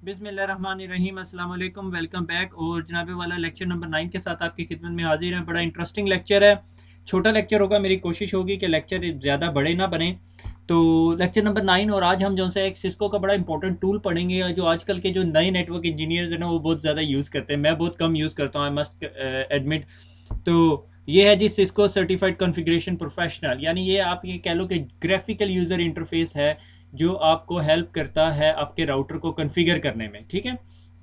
बिस्मिल्लाहिर्रहमानिर्रहीम, अस्सलाम वालेकुम, वेलकम बैक। और जनाब वाला लेक्चर नंबर 9 के साथ आपकी खिदमत में हाजिर है। बड़ा इंटरेस्टिंग लेक्चर है, छोटा लेक्चर होगा। मेरी कोशिश होगी कि लेक्चर ज़्यादा बड़े ना बने। तो लेक्चर नंबर 9, और आज हम जो है एक सिस्को का बड़ा इंपॉर्टेंट टूल पढ़ेंगे जो आजकल के जो नए नेटवर्क इंजीनियर्स हैं ना वो बहुत ज़्यादा यूज़ करते हैं। मैं बहुत कम यूज़ करता हूँ, आई मस्ट एडमिट। तो ये है जी सिस्को सर्टिफाइड कॉन्फ़िगरेशन प्रोफेशनल, यानी ये आप ये कह लो कि ग्राफिकल यूज़र इंटरफेस है जो आपको हेल्प करता है आपके राउटर को कॉन्फ़िगर करने में। ठीक है,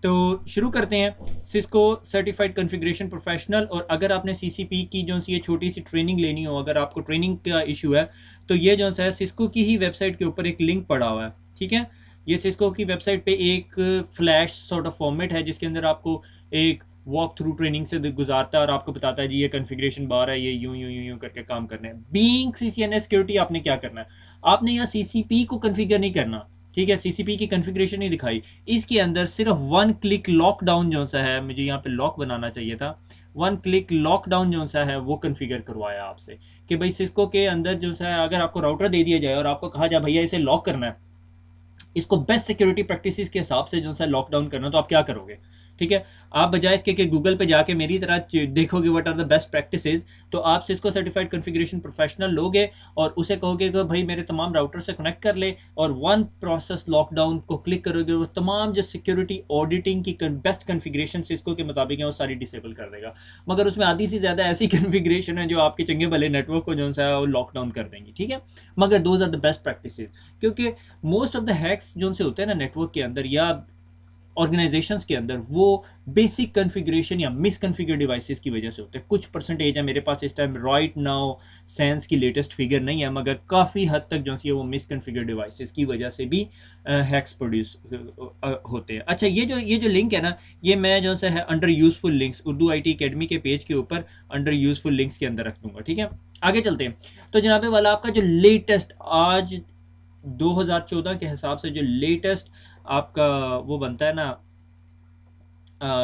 तो शुरू करते हैं। Cisco certified configuration professional. और अगर आपने सीसीपी की जो सी ये छोटी सी ट्रेनिंग लेनी हो, अगर आपको ट्रेनिंग का इशू है, तो ये जो है सिस्को की ही वेबसाइट के ऊपर एक लिंक पड़ा हुआ है। ठीक है, ये सिस्को की वेबसाइट पे एक फ्लैश सॉर्ट ऑफ फॉर्मेट है जिसके अंदर आपको एक वॉक थ्रू ट्रेनिंग से गुजारता है और आपको बताता है जी ये कॉन्फ़िगरेशन बार है, ये यूं यूं यूं यूं करके काम करना है। बीइंग सीसीएनए सिक्योरिटी आपने क्या करना है, आपने यहाँ सीसीपी को कॉन्फ़िगर नहीं करना। ठीक है, सीसीपी की कॉन्फ़िगरेशन नहीं दिखाई, इसके अंदर सिर्फ वन क्लिक लॉकडाउन जो सा है, मुझे यहाँ पे लॉक बनाना चाहिए था, वन क्लिक लॉकडाउन जो सा है वो कॉन्फ़िगर करवाया आपसे कि भाई सिस्को के अंदर जो सा है अगर आपको राउटर दे दिया जाए और आपको कहा जाए भैया इसे लॉक करना है, इसको बेस्ट सिक्योरिटी प्रैक्टिसेस के हिसाब से जो सा लॉकडाउन करना, तो आप क्या करोगे? ठीक है, आप बजाय इसके कि गूगल पे जाके मेरी तरह देखोगे what are the best practices, तो आप सिस्को सर्टिफाइड कॉन्फ़िगरेशन प्रोफेशनल लोगे और उसे कहोगे कि भाई मेरे तमाम राउटर से कनेक्ट कर ले, और वन प्रोसेस लॉकडाउन को क्लिक करोगे, वो तमाम जो सिक्योरिटी ऑडिटिंग की बेस्ट कॉन्फ़िगरेशन सिस्को के मुताबिक है वो सारी डिसेबल कर देगा। मगर उसमें आधी से ज़्यादा ऐसी कॉन्फ़िगरेशन है जो आपके चंगे भले नेटवर्क को जो है वो लॉकडाउन कर देंगी। ठीक है, मगर those are the best practices, क्योंकि मोस्ट ऑफ द हैक्स जो से होते हैं ना नेटवर्क के अंदर या ऑर्गेनाइजेशंस के अंदर, वो बेसिक कॉन्फ़िगरेशन या मिसकॉन्फ़िगर डिवाइसेस की वजह से होते हैं। कुछ परसेंटेज है मेरे पास इस टाइम राइट नाउ, सेंस की लेटेस्ट फिगर नहीं है, मगर काफ़ी हद तक जो है वो मिसकॉन्फ़िगर डिवाइसेस की वजह से भी हैक्स प्रोड्यूस होते हैं। अच्छा, ये जो लिंक है ना, ये मैं जो है under useful links Urdu IT academy के पेज के ऊपर अंडर यूजफुल लिंक्स के अंदर रख दूंगा। ठीक है, आगे चलते हैं। तो जनाबे वाला आपका जो लेटेस्ट आज 2014 के हिसाब से जो लेटेस्ट आपका वो बनता है ना,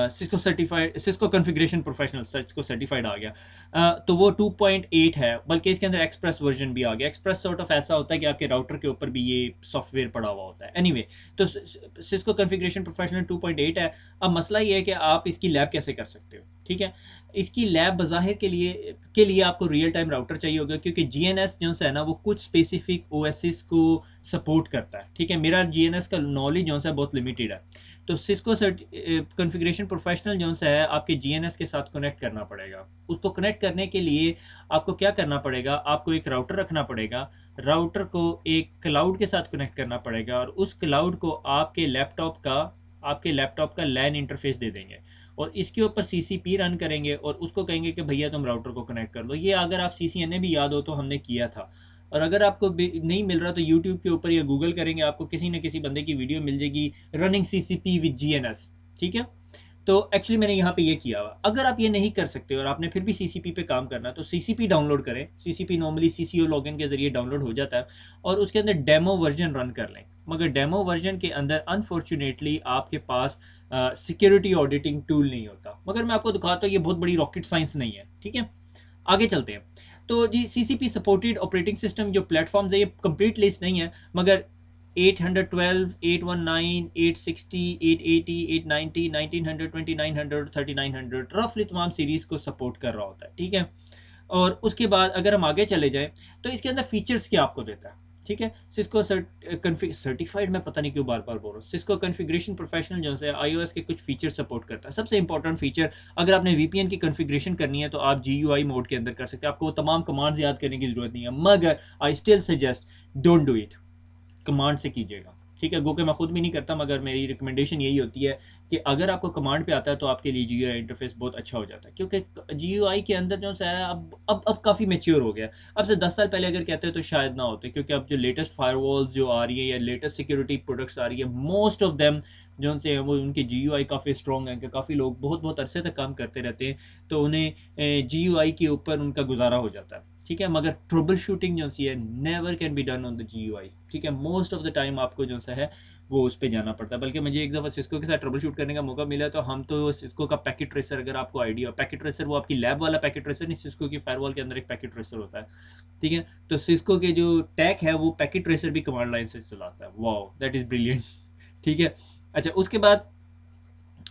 Cisco certified, Cisco configuration professional Cisco certified आ गया। तो वो 2.8 है, बल्कि इसके अंदर एक्सप्रेस वर्जन भी आ गया। एक्सप्रेस सॉर्ट ऑफ ऐसा होता है कि आपके राउटर के ऊपर भी ये सॉफ्टवेयर पड़ा हुआ होता है। एनीवे, तो सिस्को कॉन्फ़िगरेशन प्रोफेशनल 2.8 है। अब मसला ये है कि आप इसकी लैब कैसे कर सकते हो। ठीक है, इसकी लैब बाहिर के लिए आपको रियल टाइम राउटर चाहिए होगा, क्योंकि जीएनएस जो है ना वो कुछ स्पेसिफिक ओएसएस को सपोर्ट करता है। ठीक है, मेरा जीएनएस का नॉलेज जो है बहुत लिमिटेड है। तो सिस्को कॉन्फ़िगरेशन प्रोफेशनल जो है आपके जीएनएस के साथ कनेक्ट करना पड़ेगा। उसको कनेक्ट करने के लिए आपको क्या करना पड़ेगा, आपको एक राउटर रखना पड़ेगा, राउटर को एक क्लाउड के साथ कनेक्ट करना पड़ेगा, और उस क्लाउड को आपके लैपटॉप का लैन इंटरफेस दे देंगे, और इसके ऊपर सीसीपी रन करेंगे और उसको कहेंगे कि भैया तुम राउटर को कनेक्ट कर दो। ये अगर आप सीसीएनए भी याद हो तो हमने किया था। और अगर आपको नहीं मिल रहा तो यूट्यूब के ऊपर या गूगल करेंगे, आपको किसी न किसी बंदे की वीडियो मिल जाएगी, रनिंग सीसीपी विद जीएनएस। ठीक है, तो एक्चुअली मैंने यहाँ पे ये किया हुआ। अगर आप ये नहीं कर सकते और आपने फिर भी सीसीपी पे काम करना है तो सीसीपी डाउनलोड करें। सीसीपी नॉर्मली सीसीओ लॉगिन के जरिए डाउनलोड हो जाता है, और उसके अंदर डेमो वर्जन रन कर लें। मगर डेमो वर्जन के अंदर अनफॉर्चुनेटली आपके पास सिक्योरिटी ऑडिटिंग टूल नहीं होता। मगर मैं आपको दिखाता हूँ, ये बहुत बड़ी रॉकेट साइंस नहीं है। ठीक है, आगे चलते हैं। तो जी सीसीपी सपोर्टेड ऑपरेटिंग सिस्टम जो प्लेटफॉर्म्स है, ये कंप्लीट लिस्ट नहीं है, मगर 812, 819, 860, 880, 890, 1900, 2900, 3900 रफली तमाम सीरीज को सपोर्ट कर रहा होता है। ठीक है, और उसके बाद अगर हम आगे चले जाएं तो इसके अंदर फीचर्स क्या आपको देता है। ठीक है, सिस्को सर्टिफाइड, मैं पता नहीं क्यों बार बार बोल रहा हूँ, सिस्को कॉन्फ़िगरेशन प्रोफेशनल जो है iOS के कुछ फीचर सपोर्ट करता है। सबसे इंपॉर्टेंट फीचर, अगर आपने VPN की कॉन्फ़िगरेशन करनी है तो आप GUI मोड के अंदर कर सकते हैं, आपको तमाम कमांड्स याद करने की जरूरत नहीं है। मगर I still suggest don't do it, command से कीजिएगा। ठीक है, गो के मैं खुद भी नहीं करता, मगर मेरी रिकमेंडेशन यही होती है कि अगर आपको कमांड पे आता है तो आपके लिए GUI इंटरफेस बहुत अच्छा हो जाता है, क्योंकि GUI के अंदर जो है अब काफ़ी मेच्योर हो गया। अब से 10 साल पहले अगर कहते हैं तो शायद ना होते, क्योंकि अब जो लेटेस्ट फायरवॉल्स जो आ रही है या लेटेस्ट सिक्योरिटी प्रोडक्ट्स आ रही है, मोस्ट ऑफ देम जो से वो उनके GUI काफ़ी स्ट्रॉन्ग है, कि काफ़ी लोग बहुत बहुत अरसे तक काम करते रहते हैं, तो उन्हें GUI के ऊपर उनका गुजारा हो जाता है। ठीक है, मगर ट्रबल शूटिंग जो सी है never can be done on the GUI। ठीक है, मोस्ट ऑफ द टाइम आपको जो सा है वो उस पर जाना पड़ता है। बल्कि मुझे एक दफ़ा सिस्को के साथ ट्रबल शूट करने का मौका मिला, तो हम तो सिस्को का पैकेट ट्रेसर, अगर आपको आइडिया, पैकेट ट्रेसर वो आपकी लैब वाला पैकेट ट्रेसर नहीं, सिस्को की फायरवॉल के अंदर एक पैकेट ट्रेसर होता है। ठीक है, तो सिस्को के जो टैक है वो पैकेट ट्रेसर भी कमांड लाइन से चलाता है। Wow, that is brilliant. ठीक है, अच्छा, उसके बाद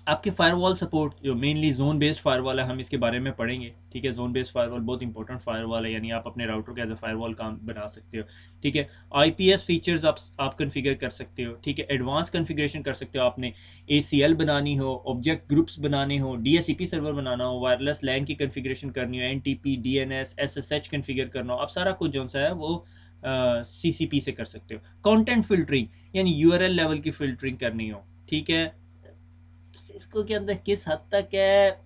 आपके फायरवॉल सपोर्ट, जो मेनली जोन बेस्ड फायरवॉल है, हम इसके बारे में पढ़ेंगे। ठीक है, जोन बेस्ड फायरवॉल बहुत इंपॉर्टेंट फायरवॉल है, यानी आप अपने राउटर को एज अ फायरवॉल काम बना सकते हो। ठीक है, आईपीएस फीचर्स आप कॉन्फ़िगर कर सकते हो। ठीक है, एडवांस कॉन्फ़िगरेशन कर सकते हो। आपने एसीएल बनानी हो, ऑब्जेक्ट ग्रुप्स बनाने हो, डीएससीपी सर्वर बनाना हो, वायरलेस लैन की कॉन्फ़िगरेशन करनी हो, एनटीपी, डीएनएस, एसएसएच कॉन्फ़िगर करना हो, आप सारा कुछ जो सा है वो सीसीपी से कर सकते हो। कंटेंट फिल्टरिंग, यानी यूआरएल लेवल की फिल्टरिंग करनी हो। ठीक है, इसको के अंदर किस हद तक है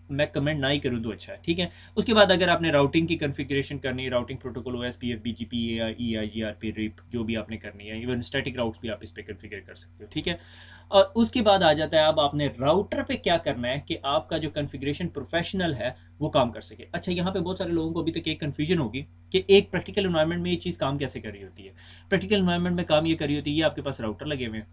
मैं कमेंट ना ही करूँ तो अच्छा है। ठीक है, उसके बाद अगर आपने राउटिंग की कॉन्फ़िगरेशन करनी है, routing protocol, OSPF, BGP, EIGRP, RIP, जो भी आपने करनी है, इवन स्टैटिक राउट्स भी आप इस पर कॉन्फ़िगर कर सकते हो। ठीक है, और उसके बाद आ जाता है अब आपने राउटर पे क्या करना है कि आपका जो कॉन्फ़िगरेशन प्रोफेशनल है वो काम कर सके। अच्छा, यहाँ पे बहुत सारे लोगों को अभी तक एक कन्फ्यूजन होगी कि एक प्रैक्टिकल एनवायरनमेंट में ये चीज़ काम कैसे कर रही होती है। प्रैक्टिकल एनवायरनमेंट में काम ये कर रही होती है, ये आपके पास राउटर लगे हुए हैं।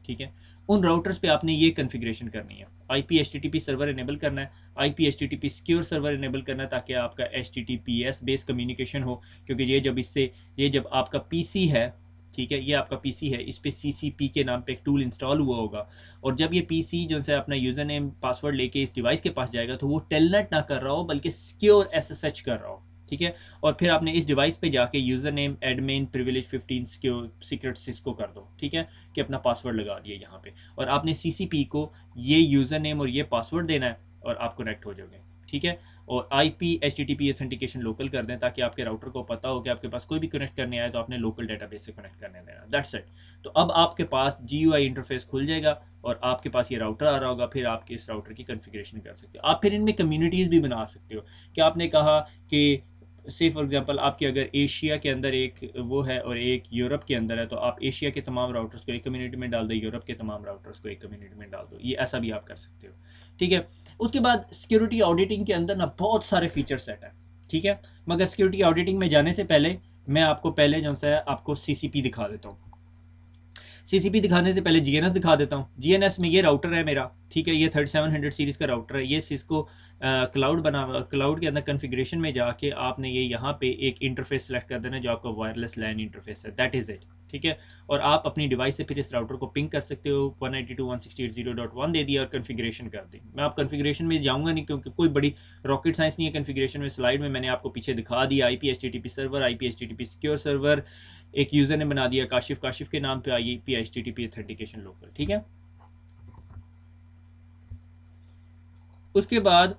ठीक है, उन राउटर्स पे आपने ये कॉन्फ़िगरेशन करनी है। आईपी एचटीटीपी सर्वर इनेबल करना है, IP HTTP secure server enable करना है, ताकि आपका एचटीटीपीएस बेस्ड कम्युनिकेशन हो। क्योंकि ये जब आपका पीसी है, ठीक है, ये आपका पीसी है, इस पे सीसीपी के नाम पे एक टूल इंस्टॉल हुआ होगा, और जब ये पीसी जो है अपना यूज़र नेम पासवर्ड लेके इस डिवाइस के पास जाएगा, तो वो टेलनेट ना कर रहा हो बल्कि सिक्योर एसएसएच कर रहा हो। ठीक है, और फिर आपने इस डिवाइस पे जाके user name admin privilege 15 secure secret Cisco कर दो। ठीक है, कि अपना पासवर्ड लगा दिए यहाँ पे, और आपने सीसीपी को ये यूज़र नेम और ये पासवर्ड देना है, और आप कनेक्ट हो जाओगे। ठीक है, और आईपी एचटीटीपी ऑथेंटिकेशन लोकल कर दें, ताकि आपके राउटर को पता हो कि आपके पास कोई भी कनेक्ट करने आए तो आपने लोकल डेटाबेस से कनेक्ट करने देना। That's it. तो अब आपके पास जीयूआई इंटरफेस खुल जाएगा, और आपके पास ये राउटर आ रहा होगा, फिर आपके इस राउटर की कॉन्फ़िगरेशन कर सकते हो। आप फिर इनमें कम्युनिटीज़ भी बना सकते हो कि आपने कहा कि से फॉर एग्जांपल आपके अगर एशिया के अंदर एक वो है और एक यूरोप के अंदर है, तो आप एशिया के तमाम राउटर्स को एक कम्युनिटी में डाल दो, यूरोप के तमाम राउटर्स को एक कम्युनिटी में डाल दो। ये ऐसा भी आप कर सकते हो। ठीक है, उसके बाद सिक्योरिटी ऑडिटिंग के अंदर ना बहुत सारे फीचर सेट है। ठीक है, मगर सिक्योरिटी ऑडिटिंग में जाने से पहले मैं आपको पहले जो है आपको सीसीपी दिखा देता हूँ। सीसीपी दिखाने से पहले जीएनएस दिखा देता हूँ। जीएनएस में ये राउटर है मेरा। ठीक है, ये 3700 सीरीज़ का राउटर है। ये सिस्को क्लाउड बना हुआ, क्लाउड के अंदर कॉन्फ़िगरेशन में जाके आपने ये यहाँ पे एक इंटरफेस सेलेक्ट कर देना जो आपका वायरलेस लैन इंटरफेस है। That is it. ठीक है, और आप अपनी डिवाइस से फिर इस राउटर को पिंग कर सकते हो। 192.168.0.1 दे दिया और कॉन्फ़िगरेशन कर दी। मैं आप कॉन्फ़िगरेशन में जाऊँगा नहीं, क्योंकि कोई बड़ी रॉकेट साइंस नहीं है कॉन्फ़िगरेशन में। स्लाइड में मैंने आपको पीछे दिखा दिया। IP HTTP server, IP HTTP secure server, एक यूज़र ने बना दिया काशिफ, काशिफ के नाम पे आईपी एचटीटीपी ऑथेंटिकेशन लोकल। ठीक है, उसके बाद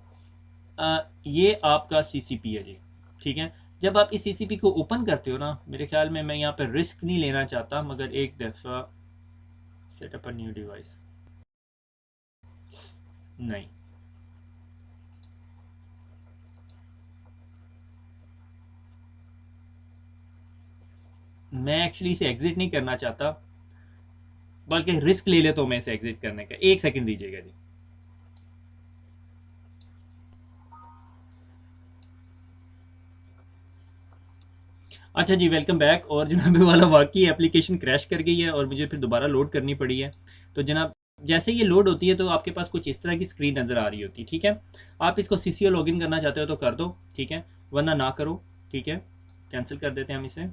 ये आपका सीसीपी है जी। ठीक है, जब आप इस सीसीपी को ओपन करते हो ना, मेरे ख्याल में, मैं यहाँ पे रिस्क नहीं लेना चाहता, मगर एक दफ़ा सेटअप अ न्यू डिवाइस, नहीं, मैं एक्चुअली इसे एग्जिट नहीं करना चाहता, बल्कि रिस्क ले लेता हूँ मैं इसे एग्जिट करने का। एक सेकंड दीजिएगा जी। अच्छा जी, वेलकम बैक। और जनाब वाला वाकई एप्लीकेशन क्रैश कर गई है और मुझे फिर दोबारा लोड करनी पड़ी है। तो जनाब, जैसे ये लोड होती है तो आपके पास कुछ इस तरह की स्क्रीन नज़र आ रही होती है। ठीक है, आप इसको सीसीओ लॉगिन करना चाहते हो तो कर दो। ठीक है, वरना ना करो। ठीक है, कैंसिल कर देते हैं हम इसे।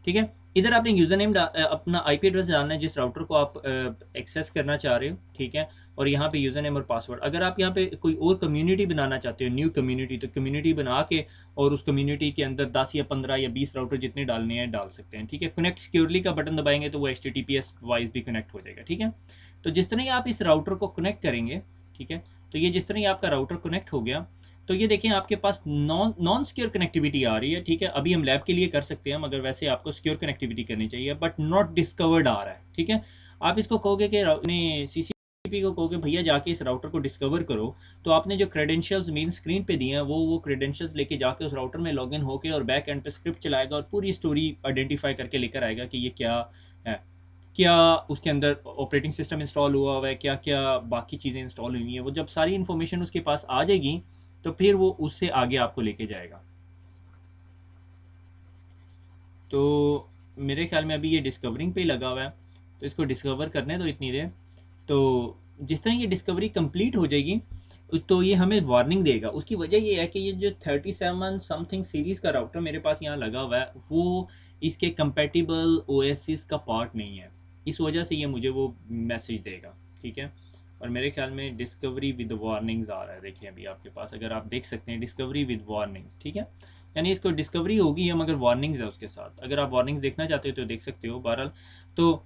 ठीक है, इधर आपने यूज़र नेम अपना आईपी एड्रेस डालना है जिस राउटर को आप एक्सेस करना चाह रहे हो। ठीक है, और यहाँ पे यूज़र नेम और पासवर्ड। अगर आप यहाँ पे कोई और कम्युनिटी बनाना चाहते हो, न्यू कम्युनिटी, तो कम्युनिटी बना के और उस कम्युनिटी के अंदर 10 या 15 या 20 राउटर जितने डालने हैं डाल सकते हैं। ठीक है, कनेक्ट सिक्योरली का बटन दबाएंगे तो वो HTTPS वाइज भी कनेक्ट हो जाएगा। ठीक है, तो जिस तरह ही आप इस राउटर को कनेक्ट करेंगे, ठीक है, तो ये जिस तरह ही आपका राउटर कनेक्ट हो गया, तो ये देखें आपके पास नॉन सिक्योर कनेक्टिविटी आ रही है। ठीक है, अभी हम लैब के लिए कर सकते हैं, मगर वैसे आपको सिक्योर कनेक्टिविटी करनी चाहिए, बट नॉट डिस्कवर्ड आ रहा है। ठीक है, आप इसको कहोगे कि सीसीपी को कहोगे भैया जाके इस राउटर को डिस्कवर करो, तो आपने जो क्रेडेंशियल्स मेन स्क्रीन पे दिए हैं वो क्रेडेंशियल्स लेके जाके उस राउटर में लॉगिन होके और बैक एंड पे स्क्रिप्ट चलाएगा और पूरी स्टोरी आइडेंटिफाई करके लेकर आएगा कि ये क्या है, क्या उसके अंदर ऑपरेटिंग सिस्टम इंस्टॉल हुआ है, क्या क्या बाकी चीज़ें इंस्टॉल हुई हैं। वो जब सारी इन्फॉर्मेशन उसके पास आ जाएगी तो फिर वो उससे आगे आपको लेके जाएगा। तो मेरे ख्याल में अभी ये डिस्कवरिंग पे ही लगा हुआ है, तो इसको डिस्कवर करने दो इतनी देर। तो जिस तरह ये डिस्कवरी कंप्लीट हो जाएगी, तो ये हमें वार्निंग देगा। उसकी वजह ये है कि ये जो 37 समथिंग सीरीज़ का राउटर मेरे पास यहाँ लगा हुआ है वो इसके कंपेटिबल ओएसिस का पार्ट नहीं है, इस वजह से ये मुझे वो मैसेज देगा, ठीक है। और मेरे ख्याल में डिस्कवरी विद वार्निंग्स आ रहा है, देखिए अभी आपके पास अगर आप देख सकते हैं डिस्कवरी विद वार्निंग्स, ठीक है। यानी इसको डिस्कवरी होगी हम, मगर वार्निंग्स है उसके साथ। अगर आप वार्निंग्स देखना चाहते हो तो देख सकते हो। बहरहाल तो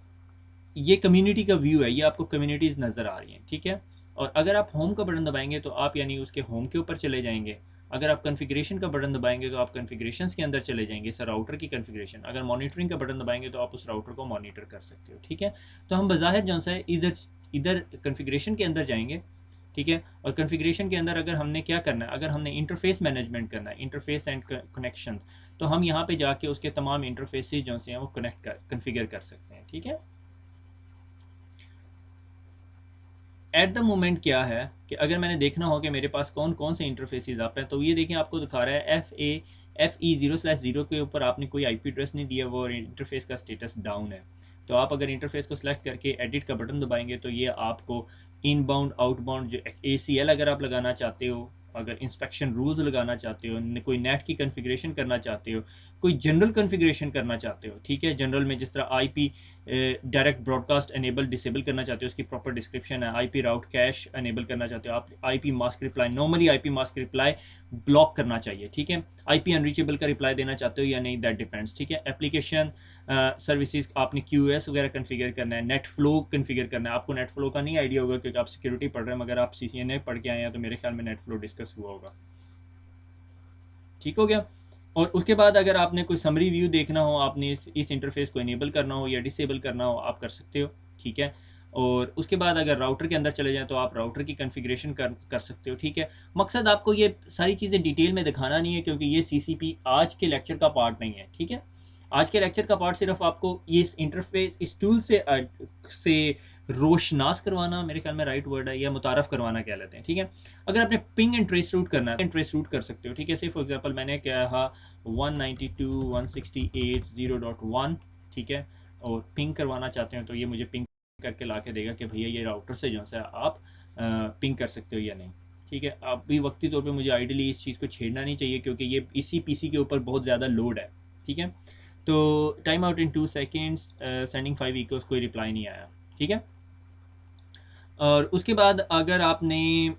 ये कम्युनिटी का व्यू है, ये आपको कम्युनिटीज़ नज़र आ रही हैं, ठीक है। और अगर आप होम का बटन दबाएंगे तो आप यानी उसके होम के ऊपर चले जाएंगे। अगर आप कॉन्फ़िगरेशन का बटन दबाएंगे तो आप कॉन्फ़िगरेशंस के अंदर चले जाएंगे, सर राउटर की कॉन्फ़िगरेशन। अगर मॉनिटरिंग का बटन दबाएंगे तो आप उस राउटर को मॉनिटर कर सकते हो, ठीक है। तो हम बज़ाहिर जो सा है इधर इधर कॉन्फ़िगरेशन के अंदर जाएंगे, ठीक है। और कॉन्फ़िगरेशन के अंदर अगर हमने क्या करना है, अगर हमने इंटरफेस मैनेजमेंट करना है, इंटरफेस एंड कनेक्शन, तो हम यहाँ पे जाके उसके तमाम इंटरफेसेस जो से हैं वो कन्फिगर कर सकते हैं, ठीक है। एट द मोमेंट क्या है कि अगर मैंने देखना हो कि मेरे पास कौन कौन से इंटरफेसेस आप हैं, तो ये देखें आपको दिखा रहा है FE0/0 के ऊपर आपने कोई IP एड्रेस नहीं दिया वो, और इंटरफेस का स्टेटस डाउन है। तो आप अगर इंटरफेस को सिलेक्ट करके एडिट का बटन दबाएंगे तो ये आपको इनबाउंड आउटबाउंड जो ACL अगर आप लगाना चाहते हो, अगर इंस्पेक्शन रूल्स लगाना चाहते हो, कोई नेट की कन्फिग्रेशन करना चाहते हो, कोई जनरल कन्फिग्रेशन करना चाहते हो, ठीक है। जनरल में जिस तरह IP direct broadcast enable disable करना चाहते हो, उसकी प्रॉपर डिस्क्रिप्शन है। IP राउट कैश अनेबल करना चाहते हो आप, IP mask reply, normally IP mask reply block करना चाहिए, ठीक है। IP अनरीचेबल का रिप्लाई देना चाहते हो या नहीं, दैट डिपेंड्स, ठीक है। एप्लीकेशन सर्विसेज आपने QoS वगैरह कन्फिगर करना है, नेट फ्लो कन्फिगर करना है। आपको नेट फ्लो का नहीं आइडिया होगा क्योंकि आप सिक्योरिटी पढ़ रहे हैं, मगर आप CCNA पढ़ के आए हैं तो मेरे ख्याल में नेट फ्लो डिस्कस हुआ होगा, ठीक हो गया। और उसके बाद अगर आपने कोई समरी व्यू देखना हो, आपने इस इंटरफेस को इनेबल करना हो या डिसेबल करना हो, आप कर सकते हो, ठीक है। और उसके बाद अगर राउटर के अंदर चले जाएं तो आप राउटर की कॉन्फ़िगरेशन कर सकते हो, ठीक है। मकसद आपको ये सारी चीज़ें डिटेल में दिखाना नहीं है क्योंकि ये CCP आज के लेक्चर का पार्ट नहीं है, ठीक है। आज के लेक्चर का पार्ट सिर्फ आपको ये इस इंटरफेस इस टूल से रोशनास करवाना, मेरे ख्याल में राइट वर्ड है, या मुतारफ़ करवाना कह लेते हैं, ठीक है। अगर आपने पिंग एंड ट्रेस रूट करना है, ट्रेस रूट कर सकते हो, ठीक है। से फॉर एग्जांपल मैंने कहा 192.168.0.1, ठीक है, और पिंग करवाना चाहते हो तो ये मुझे पिंग करके ला के देगा कि भैया ये राउटर से जो है आप पिंग कर सकते हो या नहीं, ठीक है। अभी वक्ती तौर पे मुझे आइडियली इस चीज़ को छेड़ना नहीं चाहिए क्योंकि ये इसी PC के ऊपर बहुत ज़्यादा लोड है, ठीक है। तो time out in 2 seconds, sending 5 Eeco, कोई रिप्लाई नहीं आया, ठीक है। और उसके बाद अगर आपने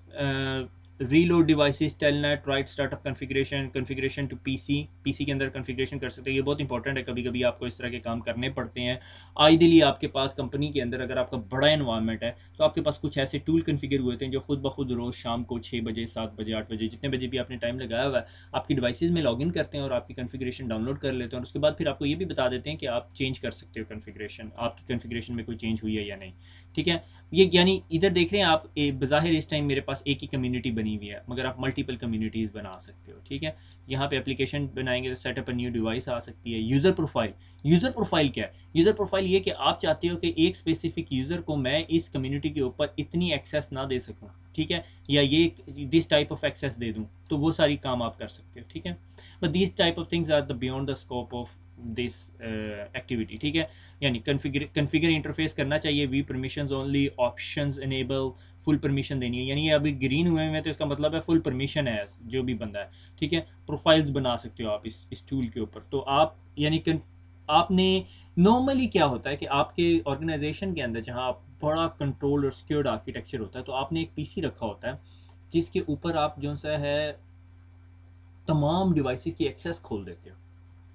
reload devices, telnet, right startup configuration, configuration to PC के अंदर कॉन्फ़िगरेशन कर सकते हैं। ये बहुत इंपॉर्टेंट है, कभी कभी आपको इस तरह के काम करने पड़ते हैं। आइडियली आपके पास कंपनी के अंदर अगर आपका बड़ा इन्वायरमेंट है तो आपके पास कुछ ऐसे टूल कॉन्फ़िगर हुए थे जो खुद ब खुद रोज़ शाम को 6 बजे, 7 बजे, 8 बजे, जितने बजे भी आपने टाइम लगाया हुआ है, आपकी डिवाइसेज में लॉगिन करते हैं और आपकी कॉन्फ़िगरेशन डाउनलोड कर लेते हैं। और उसके बाद फिर आपको ये भी बता देते हैं कि आप चेंज कर सकते हो कॉन्फ़िगरेशन, आपकी कॉन्फ़िगरेशन में कोई चेंज हुई है या नहीं, ठीक है। ये यानी इधर देख रहे हैं आप, बज़ाहिर इस टाइम मेरे पास एक ही कम्युनिटी बनी हुई है, मगर आप मल्टीपल कम्युनिटीज़ बना सकते हो, ठीक है। यहाँ पे एप्लीकेशन बनाएंगे तो सेटअप अ न्यू डिवाइस आ सकती है। यूज़र प्रोफाइल क्या है? यूज़र प्रोफाइल ये कि आप चाहते हो कि एक स्पेसिफिक यूज़र को मैं इस कम्युनिटी के ऊपर इतनी एक्सेस ना दे सकूँ, ठीक है, या ये दिस टाइप ऑफ एक्सेस दे दूँ, तो वो सारी काम आप कर सकते हो, ठीक है। But this type of things are the beyond the scope of this activity, ठीक है। यानी कन्फिगर इंटरफेस करना चाहिए, we permissions only, options enable, full permission देनी है। यानी ये अभी ग्रीन हुए हैं तो इसका मतलब है फुल परमिशन है जो भी बंदा है, ठीक है। प्रोफाइल्स बना सकते हो आप इस टूल के ऊपर। तो आप यानी आपने नॉर्मली क्या होता है कि आपके ऑर्गेनाइजेशन के अंदर जहाँ आप बड़ा कंट्रोल और सिक्योर्ड आर्किटेक्चर होता है तो आपने एक PC रखा होता है जिसके ऊपर आप जो सा है तमाम डिवाइसेस की एक्सेस खोल देते हो,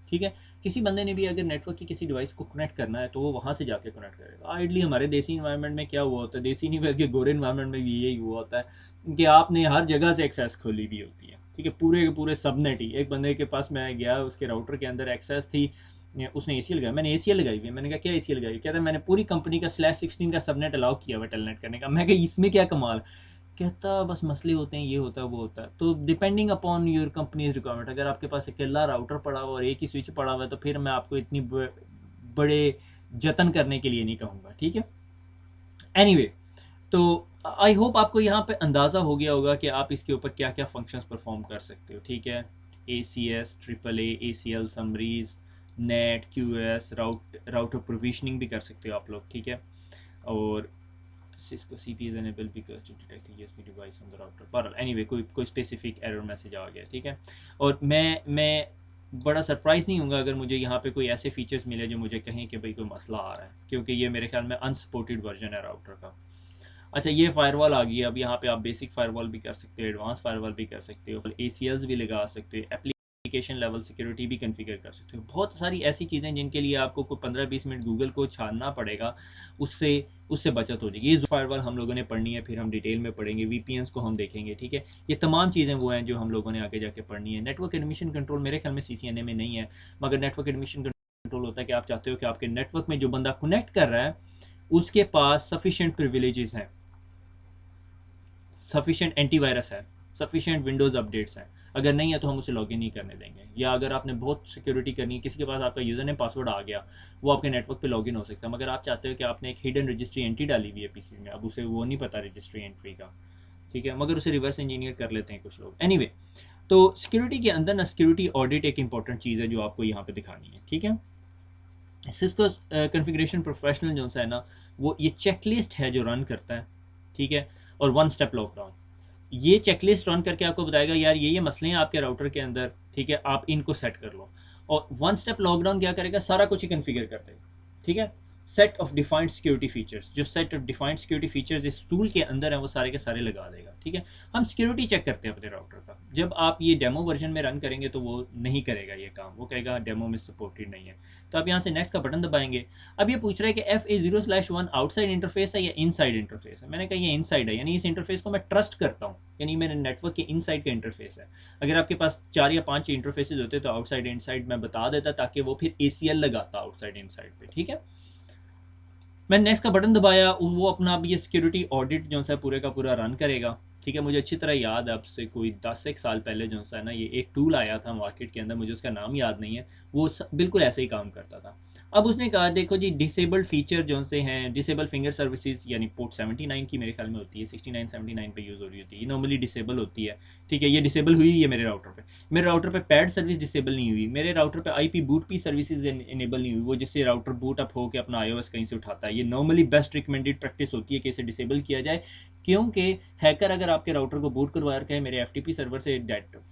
ठीक है। किसी बंदे ने भी अगर नेटवर्क की किसी डिवाइस को कनेक्ट करना है तो वो वहाँ से जाके कनेक्ट करेगा। आइडली हमारे देसी इन्वायरमेंट में क्या हुआ होता है, देसी नहीं बल्कि गोरे इन्वायरमेंट में भी यही हुआ होता है कि आपने हर जगह से एक्सेस खोली भी होती है, ठीक है। पूरे के पूरे सबनेट ही, एक बंदे के पास मैं गया, उसके राउटर के अंदर एक्सेस थी, उसने ACL लगाया, मैंने ACL लगाई हुई है। मैंने कहा क्या ACL लगाई? कहता है मैंने पूरी कंपनी का /16 का सबनेट अलाउ किया हुआ टेलनेट करने का। मैं कहा इसमें क्या कमाल? कहता बस मसले होते हैं, ये होता है वो होता है। तो depending upon your companies requirement, अगर आपके पास अकेला राउटर पड़ा हुआ और एक ही स्विच पड़ा हुआ है तो फिर मैं आपको इतनी बड़े जतन करने के लिए नहीं कहूँगा, ठीक है। एनीवे, तो आई होप आपको यहाँ पे अंदाज़ा हो गया होगा कि आप इसके ऊपर क्या क्या फंक्शंस परफॉर्म कर सकते हो, ठीक है। ACS, AAA, ACL summaries, net, QoS, router provisioning भी कर सकते हो आप लोग, ठीक है। और Cisco CP is enable because to detect USB device on the router, पर एनीवे कोई स्पेसिफिक एरर मैसेज आ गया, ठीक है। और मैं बड़ा सरप्राइज़ नहीं होऊंगा अगर मुझे यहाँ पे कोई ऐसे फीचर्स मिले जो मुझे कहें कि भाई कोई मसला आ रहा है, क्योंकि ये मेरे ख्याल में अनसपोर्टेड वर्जन है राउटर का। अच्छा, ये फायरवॉल आ गई है। अब यहाँ पे आप बेसिक फायरवॉल भी कर सकते हो, एडवांस फायरवॉल भी कर सकते हो, ACLs भी लगा सकते हो, एप्लीकेशन लेवल सिक्योरिटी भी कॉन्फ़िगर कर सकते हो। बहुत सारी ऐसी चीज़ें जिनके लिए आपको कोई 15-20 मिनट गूगल को छानना पड़ेगा, उससे उससे बचत हो जाएगी। ये फायरवॉल हम लोगों ने पढ़नी है, फिर हम डिटेल में पढ़ेंगे, VPNs को हम देखेंगे, ठीक है। ये तमाम चीज़ें वो हैं जो हम लोगों ने आगे जाके पढ़नी है। नेटवर्क एडमिशन कंट्रोल मेरे ख्याल में CCNA में नहीं है, मगर नेटवर्क एडमिशन कंट्रोल होता है कि आप चाहते हो कि आपके नेटवर्क में जो बंदा कनेक्ट कर रहा है उसके पास सफिशिएंट प्रिविलेजेस हैं, सफिशिएंट एंटीवायरस है, सफिशिएंट विंडोज़ अपडेट्स हैं। अगर नहीं है तो हम उसे लॉगिन नहीं करने देंगे। या अगर आपने बहुत सिक्योरिटी करनी है, किसी के पास आपका यूज़र नेम पासवर्ड आ गया, वो आपके नेटवर्क पे लॉगिन हो सकता है, मगर आप चाहते हो कि आपने एक हिडन रजिस्ट्री एंट्री डाली हुई है पीसी में, अब उसे वो नहीं पता रजिस्ट्री एंट्री का, ठीक है, मगर उसे रिवर्स इंजीनियर कर लेते हैं कुछ लोग। एनीवे, तो सिक्योरिटी के अंदर ना सिक्योरिटी ऑडिट एक इंपॉर्टेंट चीज़ है जो आपको यहाँ पे दिखानी है, ठीक है। सिस्को कॉन्फ़िगरेशन प्रोफेशनल जो है ना, वो ये चेकलिस्ट है जो रन करता है, ठीक है, और 1 स्टेप लॉकडाउन। ये चेकलिस्ट रन करके आपको बताएगा यार ये मसले हैं आपके राउटर के अंदर, ठीक है, आप इनको सेट कर लो। और 1 स्टेप लॉकडाउन क्या करेगा, सारा कुछ ही कॉन्फ़िगर कर देगा, ठीक है। Set of defined security features, जो set of defined security features इस टूल के अंदर है वो सारे के सारे लगा देगा, ठीक है। हम सिक्योरिटी चेक करते हैं अपने राउटर का। जब आप ये डेमो वर्जन में रन करेंगे तो वो नहीं करेगा ये काम, वो कहेगा डेमो में सपोर्टेड नहीं है। तो आप यहाँ से नेक्स्ट का बटन दबाएंगे। अब ये पूछ रहा है कि FA0/1 आउटसाइड इंटरफेस है या इनसाइड इंटरफेस है। मैंने कहा ये इनसाइड है, यानी इस इंटरफेस को मैं ट्रस्ट करता हूँ, यानी मेरे नेटवर्क के इनसाइड का इंटरफेस है। अगर आपके पास 4 या 5 इंटरफेसेज होते तो आउटसाइड इनसाइड मैं बता देता, ताकि वो फिर ACL लगाता आउटसाइड इनसाइड पे, ठीक है। मैंने नेक्स्ट का बटन दबाया, वो अपना अब ये सिक्योरिटी ऑडिट जो है पूरे का पूरा रन करेगा, ठीक है। मुझे अच्छी तरह याद है, अब से कोई 10 साल पहले जो है ना, ये एक टूल आया था मार्केट के अंदर, मुझे उसका नाम याद नहीं है, वो बिल्कुल ऐसे ही काम करता था। अब उसने कहा देखो जी, डिसेबल्ड फीचर जो से हैं, डिसेबल फिंगर सर्विसेज, यानी पोर्ट 79 की मेरे ख्याल में होती है, 69-79 पे यूज़ हो रही होती है, ये नॉर्मली डिसेबल होती है, ठीक है। ये डिसेबल हुई है मेरे राउटर पे। मेरे राउटर पे पैड सर्विस डिसेबल नहीं हुई, मेरे राउटर पे IP boot P services enable नहीं हुई, वो जिससे राउटर बूट अप हो के अपना iOS कहीं से उठाता है। ये नॉर्मली बेस्ट रिकमेंडेड प्रैक्टिस होती है कि इसे डिसेबल किया जाए, क्योंकि हैकर अगर आपके राउटर को बूट करवा रखे है, मेरे FTP सर्वर से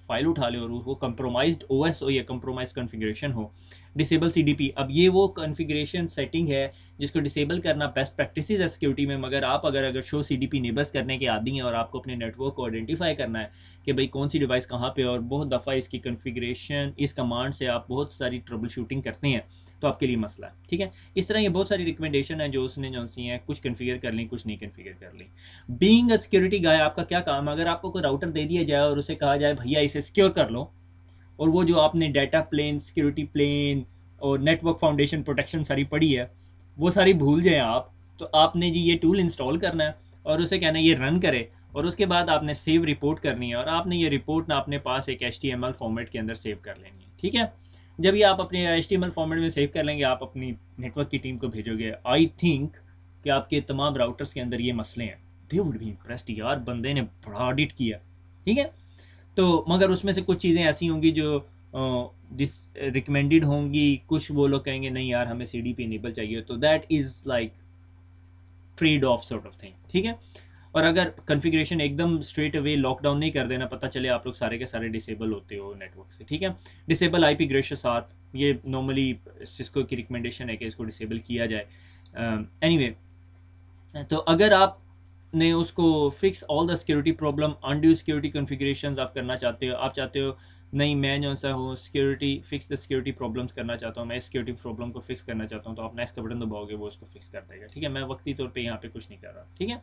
फाइल उठा ले और वो कंप्रोमाइज्ड OS हो या कंप्रोमाइज कॉन्फ़िगरेशन हो, डिसेबल CDP। अब ये वो कॉन्फ़िगरेशन सेटिंग है जिसको डिसेबल करना बेस्ट प्रैक्टिसेस है सिक्योरिटी में, मगर आप अगर शो CDP नेबर्स करने के आदी हैं और आपको अपने नेटवर्क को आइडेंटिफाई करना है कि भाई कौन सी डिवाइस कहाँ पे, और बहुत दफ़ा इसकी कॉन्फ़िगरेशन इस कमांड से आप बहुत सारी ट्रबल शूटिंग करते हैं, तो आपके लिए मसला है, ठीक है। इस तरह ये बहुत सारी रिकमेंडेशन है जो उसने जो सी हैं, कुछ कॉन्फ़िगर कर ली, कुछ नहीं कॉन्फ़िगर कर ली। बीइंग अ सिक्योरिटी गाय, आपका क्या काम है, अगर आपको कोई राउटर दे दिया जाए और उसे कहा जाए भैया इसे सिक्योर कर लो, और वो जो आपने डाटा प्लेन, सिक्योरिटी प्लेन और नेटवर्क फाउंडेशन प्रोटेक्शन सारी पढ़ी है, वो सारी भूल जाए आप, तो आपने जी ये टूल इंस्टॉल करना है और उसे कहना है ये रन करे, और उसके बाद आपने सेव रिपोर्ट करनी है, और आपने ये रिपोर्ट ना अपने पास एक HTML फॉर्मेट के अंदर सेव कर लेनी है, ठीक है। जब ये आप अपने HTML फॉर्मेट में सेव कर लेंगे, आप अपनी नेटवर्क की टीम को भेजोगे। आई थिंक कि आपके तमाम राउटर्स के अंदर ये मसले हैं, दे वुड बी इम्प्रेस्ड, यार बंदे ने बड़ा ऑडिट किया, ठीक है। तो मगर उसमें से कुछ चीज़ें ऐसी होंगी जो रिकमेंडेड होंगी, कुछ वो लोग कहेंगे नहीं यार हमें CDP इनेबल चाहिए, तो that is like trade off sort of thing, ठीक है। और अगर कॉन्फ़िगरेशन एकदम स्ट्रेट अवे लॉकडाउन नहीं कर देना, पता चले आप लोग सारे के सारे डिसेबल होते हो नेटवर्क से, ठीक है। डिसेबल IP ग्रेशियस आर्प, ये नॉर्मली सिस्को की रिकमेंडेशन है कि इसको डिसेबल किया जाए। एनीवे, तो अगर आप ने उसको fix all the security problem, undue security configurations आप करना चाहते हो, आप चाहते हो नहीं मैं जो सा हूँ security fix the security problems करना चाहता हूँ, मैं सिक्योरिटी प्रॉब्लम को फिक्स करना चाहता हूँ, तो आप नेक्स्ट का बटन दबाओगे, वो उसको फिक्स कर देगा, ठीक है। मैं वक्ती तौर पे यहाँ पे कुछ नहीं कर रहा, ठीक है।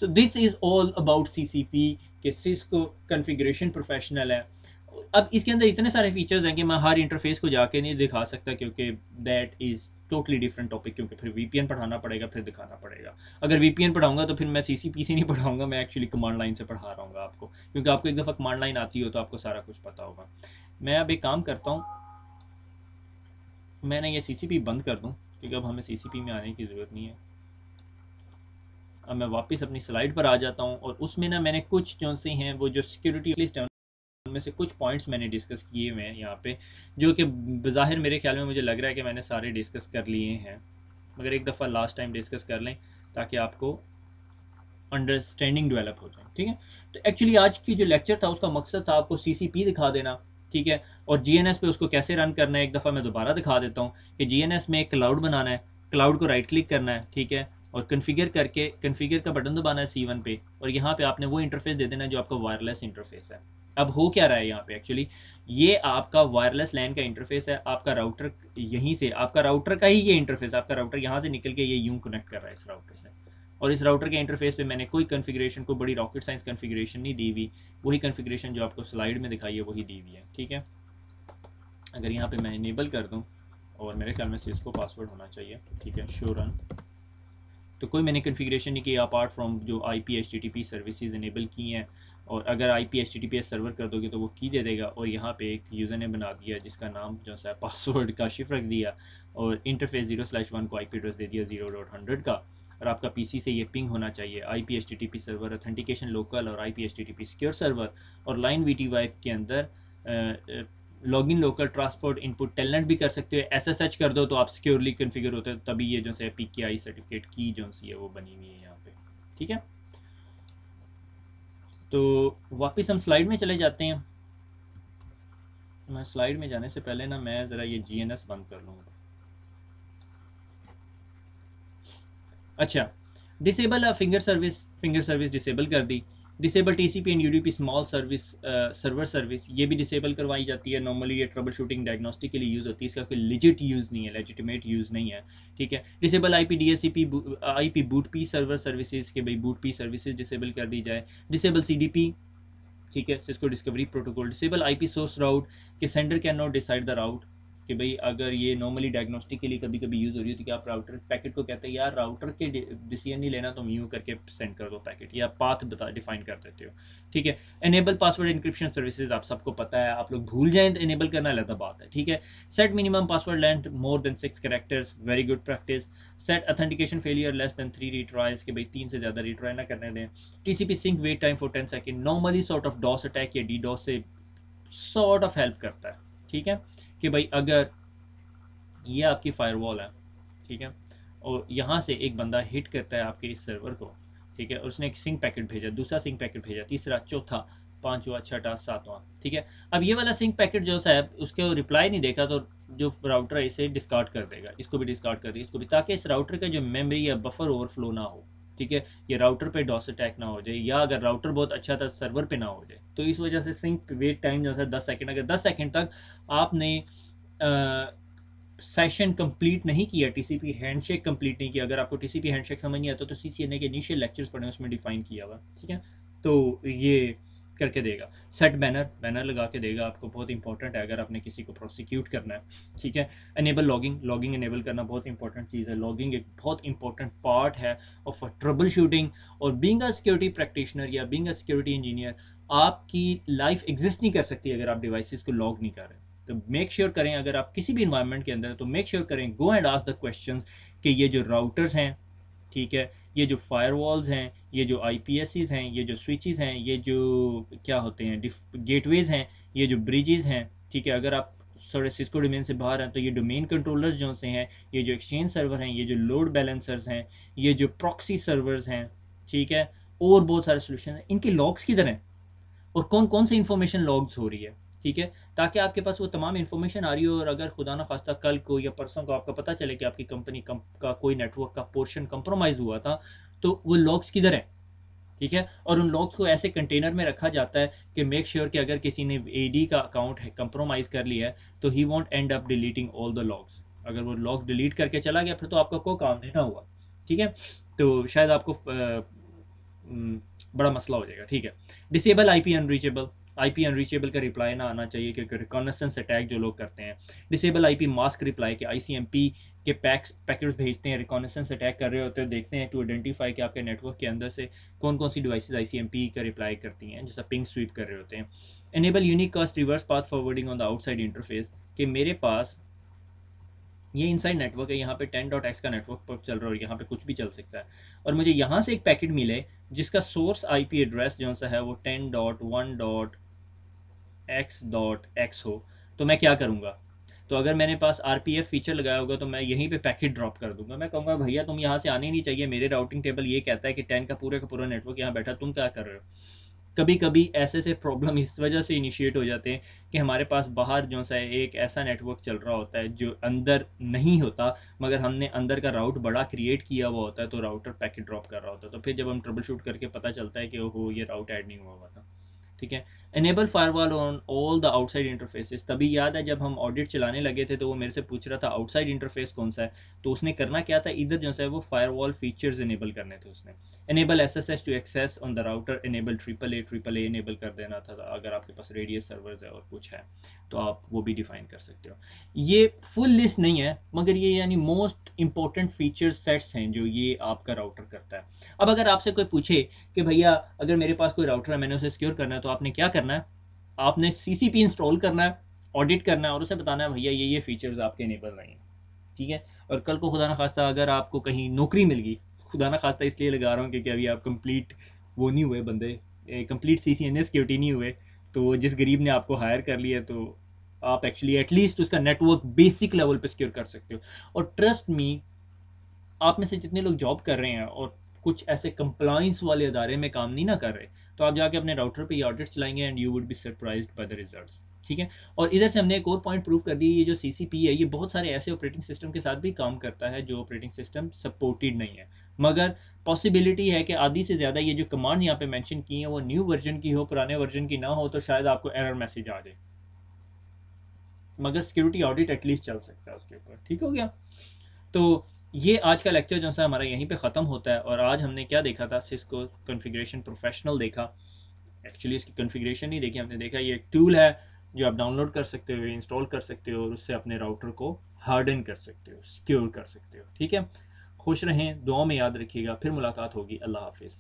So this is all about CCP के सिस्को कॉन्फ़िगरेशन प्रोफेशनल है। अब इसके अंदर इतने सारे फीचर्स हैं कि मैं हर इंटरफेस को जाके नहीं दिखा सकता, क्योंकि that is totally different topic, क्योंकि फिर VPN पढ़ाना पड़ेगा, फिर दिखाना पड़ेगा। अगर VPN पढ़ाऊंगा तो फिर मैं CCP से नहीं पढ़ाऊंगा, मैं एक्चुअली कमांड लाइन से पढ़ा रहा हूँ आपको, क्योंकि आपको एक दफ़ा कमांड लाइन आती हो तो आपको सारा कुछ पता होगा। मैं अब एक काम करता हूँ, मैंने ये CCP बंद कर दूँ, क्योंकि अब हमें CCP में आने की ज़रूरत नहीं है। अब मैं वापस अपनी स्लाइड पर आ जाता हूँ, और उसमें ना मैंने कुछ जो से हैं वो जो सिक्योरिटी लिस्ट है में से कुछ पॉइंट्स मैंने डिस्कस किए हुए हैं यहाँ पे, जो कि बज़ाहिर मेरे ख्याल में मुझे लग रहा है कि मैंने सारे डिस्कस कर लिए हैं, मगर एक दफ़ा लास्ट टाइम डिस्कस कर लें ताकि आपको अंडरस्टैंडिंग डेवलप हो जाए, ठीक है। तो एक्चुअली आज की जो लेक्चर था उसका मकसद था आपको CCP दिखा देना, ठीक है, और GNS पे उसको कैसे रन करना है एक दफ़ा मैं दोबारा दिखा देता हूँ कि GNS में एक क्लाउड बनाना है, क्लाउड को राइट क्लिक करना है, ठीक है, और कन्फिगर करके कन्फिगर का बटन दबाना है C1 पे, और यहाँ पे आपने वो इंटरफेस दे देना है जो आपका वायरलेस इंटरफेस है। अब हो क्या रहा है यहाँ पे, एक्चुअली ये आपका वायरलेस लैन का इंटरफेस है, आपका राउटर यहीं से, आपका राउटर का ही ये इंटरफेस, आपका राउटर यहाँ से निकल के ये यूं कनेक्ट कर रहा है इस राउटर से, और इस राउटर के इंटरफेस पे मैंने कोई कन्फिग्रेशन, को बड़ी रॉकेट साइंस कन्फिग्रेशन नहीं दी हुई, वही कन्फिग्रेशन जो आपको स्लाइड में दिखाई है वही दी हुई है, ठीक है। अगर यहाँ पे मैं इनेबल कर दूँ, और मेरे ख्याल में सिस्को पासवर्ड होना चाहिए, ठीक है, शो रन, तो कोई मैंने कन्फिग्रेशन नहीं किया अपार्ट फ्रॉम जो IP HTTP सर्विसेज इनेबल की हैं, और अगर IP HTTPS सर्वर कर दोगे तो वो की दे देगा, और यहाँ पे एक यूज़र ने बना दिया जिसका नाम जो है पासवर्ड का शिफ्ट रख दिया, और इंटरफेस 0/1 को IP एड्रेस दे दिया 0.100 का, और आपका PC से ये पिंग होना चाहिए IP HTTP server authentication local और IP HTTP सिक्योर सर्वर, और लाइन VTY के अंदर login local transport input telnet भी कर सकते हो, SSH कर दो तो आप सिक्योरली कन्फिगर होते हो, तभी ये जो है PKI सर्टिफिकेट की जो सी है वो बनी हुई है यहाँ पे, ठीक है। तो वापस हम स्लाइड में चले जाते हैं। मैं स्लाइड में जाने से पहले ना मैं ज़रा ये GNS बंद कर लूँगा। अच्छा, डिसेबल फिंगर सर्विस डिसेबल कर दी, disable TCP and UDP small service server service, ये भी डिसेबल करवाई जाती है। नॉर्मली ये ट्रबल शूटिंग डायग्नोस्टिक के लिए यूज़ होती है, इसका कोई लिजिट यूज़ नहीं है, लेजिटिमेट यूज़ नहीं है, ठीक है। Disable IP DSCP IP boot P server services के भाई बूट पी सर्विसेज डिसेबल कर दी जाए। डिसेबल CDP, ठीक है, Cisco discovery protocol. Disable IP source route के sender can not decide the route, कि भाई अगर ये नॉर्मली डायग्नोस्टिक के लिए कभी कभी यूज़ हो रही होती है कि आप राउटर पैकेट को कहते हैं यार राउटर के डिसीजन नहीं लेना, तुम यूँ करके सेंड कर दो पैकेट, या पाथ बता डिफाइन कर देते हो, ठीक है। एनेबल पासवर्ड इंक्रिप्शन सर्विसेज आप सबको पता है, आप लोग भूल जाएं तो एनेबल करना अलग बात है, ठीक है। Set minimum password length more than 6 characters, very good practice. Set authentication failure less than 3 रीट्राइज, के भाई 3 से ज़्यादा रीट्राई ना करने दें। TCP sync wait time for 10 second, normally sort of DoS attack या DDoS से सॉर्ट ऑफ हेल्प करता है, ठीक है, कि भाई अगर ये आपकी फायरवॉल है, ठीक है, और यहाँ से एक बंदा हिट करता है आपके इस सर्वर को, ठीक है, और उसने एक सिंक पैकेट भेजा, दूसरा सिंक पैकेट भेजा, तीसरा, चौथा, पांचवा, छठा, सातवां, ठीक है। अब ये वाला सिंक पैकेट जो है उसके रिप्लाई नहीं देखा तो जो राउटर है इसे डिस्कार्ड कर देगा, इसको भी डिस्कार्ड कर देगा, इसको भी, ताकि इस राउटर का जो मेमोरी या बफर ओवरफ्लो ना हो, ठीक है, ये राउटर पे डॉस अटैक ना हो जाए, या अगर राउटर बहुत अच्छा था सर्वर पे ना हो जाए। तो इस वजह से सिंक वेट टाइम जो है 10 सेकंड, अगर 10 सेकंड तक आपने सेशन कंप्लीट नहीं किया, TCP हैंडशेक कंप्लीट नहीं किया, अगर आपको TCP हैंडशेक समझ नहीं आता तो CCNA के इनिशियल लेक्चर्स पढ़े, उसमें डिफाइन किया हुआ, ठीक है, तो ये करके देगा। सेट बैनर लगा के देगा आपको, बहुत इंपॉर्टेंट है अगर आपने किसी को प्रोसिक्यूट करना है, ठीक है। एनेबल लॉगिंग एनेबल करना बहुत इंपॉर्टेंट चीज़ है, लॉगिंग एक बहुत इंपॉर्टेंट पार्ट है ऑफ ट्रबल शूटिंग, और बीइंग अ सिक्योरिटी प्रैक्टिशनर या बीइंग अ सिक्योरिटी इंजीनियर आपकी लाइफ एग्जिस्ट नहीं कर सकती अगर आप डिवाइसेस को लॉग नहीं कर रहे। तो मेक श्योर करें अगर आप किसी भी इन्वायरमेंट के अंदर, तो मेक श्योर करें, go and ask the questions कि ये जो राउटर्स हैं, ठीक है, ये जो फायरवॉल्स हैं, ये जो IPSs हैं, ये जो स्विचेस हैं, ये जो क्या होते हैं गेटवेज हैं, ये जो ब्रिजेस हैं, ठीक है, अगर आप थोड़े सिस्को डोमेन से बाहर हैं तो ये डोमेन कंट्रोलर्स जो से हैं, ये जो एक्सचेंज सर्वर हैं, ये जो लोड बैलेंसर्स हैं, ये जो प्रॉक्सी सर्वर्स हैं, ठीक है, और बहुत सारे सोल्यूशन हैं, इनके लॉग्स किधर हैं और कौन कौन सी इंफॉर्मेशन लॉग्स हो रही है, ठीक है, ताकि आपके पास वो तमाम इन्फॉर्मेशन आ रही हो, और अगर खुदा ना खास्ता कल को या परसों को आपको पता चले कि आपकी कंपनी का कोई नेटवर्क का पोर्शन कंप्रोमाइज़ हुआ था, तो वो लॉग्स किधर हैं, ठीक है। और उन लॉग्स को ऐसे कंटेनर में रखा जाता है कि मेक श्योर कि अगर किसी ने AD का अकाउंट है कंप्रोमाइज़ कर लिया है तो he won't end up deleting all the logs, अगर वो लॉग डिलीट करके चला गया फिर तो आपका कोई काम नहीं ना हुआ, ठीक है, तो शायद आपको बड़ा मसला हो जाएगा, ठीक है। डिसेबल IP अनरीचेबल का रिप्लाई ना आना चाहिए, क्योंकि रिकॉनेसेंस अटैक जो लोग करते हैं। डिसेबल IP मास्क रिप्लाई के ICMP के पैकेट्स भेजते हैं, रिकॉनेसेंस अटैक कर रहे होते हैं, देखते हैं टू आइडेंटिफाई कि आपके नेटवर्क के अंदर से कौन कौन सी डिवाइसेस ICMP का रिप्लाई करती हैं, जैसा पिंग स्वीप कर रहे होते हैं। Enable unicast reverse path forwarding on the outside interface, कि मेरे पास ये इनसाइड नेटवर्क है, यहाँ पे 10.x का नेटवर्क पर चल रहा है और यहाँ पे कुछ भी चल सकता है, और मुझे यहाँ से एक पैकेट मिले जिसका सोर्स IP एड्रेस जो सा है वो 10.1.x.x हो, तो मैं क्या करूँगा, तो अगर मैंने पास RPF फीचर लगाया होगा तो मैं यहीं पे पैकेट ड्रॉप कर दूंगा, मैं कहूँगा भैया तुम यहाँ से आने नहीं चाहिए, मेरे राउटिंग टेबल ये कहता है कि 10 का पूरा नेटवर्क यहाँ बैठा, तुम क्या कर रहे हो। कभी कभी ऐसे से प्रॉब्लम इस वजह से इनिशिएट हो जाते हैं कि हमारे पास बाहर जो सा एक ऐसा नेटवर्क चल रहा होता है जो अंदर नहीं होता, मगर हमने अंदर का राउट बड़ा क्रिएट किया हुआ होता है, तो राउटर पैकेट ड्रॉप कर रहा होता है। तो फिर जब हम ट्रबल शूट करके पता चलता है कि ओहो ये राउट ऐड नहीं हुआ हुआ था। ठीक है। Enable firewall on all the outside interfaces, तभी याद है जब हम ऑडिट चलाने लगे थे तो वो मेरे से पूछ रहा था आउटसाइड इंटरफेस कौन सा है, तो उसने करना क्या था, इधर जो है वो फायरवॉल फीचर्स इनेबल करने थे उसने। Enable SSH to access on the router, enable AAA enable कर देना था अगर आपके पास रेडियस सर्वर्स है और कुछ है तो आप वो भी डिफाइन कर सकते हो। ये फुल लिस्ट नहीं है, मगर ये यानी मोस्ट इंपॉर्टेंट फीचर सेट्स हैं जो ये आपका राउटर करता है। अब अगर आपसे कोई पूछे कि भैया अगर मेरे पास कोई राउटर है मैंने उसे सिक्योर करना है, तो आपने क्या करना है, आपने CCP इंस्टॉल करना है, ऑडिट करना है और उसे बताना है भैया ये फीचर्स आपके इनेबल नहीं है। ठीक है। और कल को खुदा ना खास्ता अगर आपको कहीं नौकरी मिल गई, खुदा ना खास्ता इसलिए लगा रहा हूँ क्योंकि अभी आप कंप्लीट वो नहीं हुए बंदे, कंप्लीट CCNA सिक्योरिटी नहीं हुए, तो जिस गरीब ने आपको हायर कर लिया तो आप एक्चुअली एटलीस्ट उसका नेटवर्क बेसिक लेवल पे सिक्योर कर सकते हो। और ट्रस्ट मी, आप में से जितने लोग जॉब कर रहे हैं और कुछ ऐसे कंप्लाइंस वाले अदारे में काम नहीं ना कर रहे, तो आप जाके अपने राउटर पे ये ऑडिट चलाएंगे and you would be surprised by the results. ठीक है। और इधर से हमने एक और पॉइंट प्रूव कर दिया, ये जो CCP है ये बहुत सारे ऐसे ऑपरेटिंग सिस्टम के साथ भी काम करता है जो ऑपरेटिंग सिस्टम सपोर्टेड नहीं है, मगर पॉसिबिलिटी है कि आधी से ज़्यादा ये जो कमांड यहाँ पे मेंशन की है वो न्यू वर्जन की हो, पुराने वर्जन की ना हो, तो शायद आपको एरर मैसेज आ जाए, मगर सिक्योरिटी ऑडिट एटलीस्ट चल सकता है उसके ऊपर। ठीक हो गया। तो ये आज का लेक्चर जो सा हमारा यहीं पे ख़त्म होता है। और आज हमने क्या देखा था, सिस्को कॉन्फ़िगरेशन प्रोफेशनल देखा। एक्चुअली इसकी कॉन्फ़िगरेशन नहीं देखी, हमने देखा ये एक टूल है जो आप डाउनलोड कर सकते हो, इंस्टॉल कर सकते हो और उससे अपने राउटर को हार्डन कर सकते हो, सिक्योर कर सकते हो। ठीक है। खुश रहें, दुआ में याद रखिएगा, फिर मुलाकात होगी। अल्लाह हाफिज़।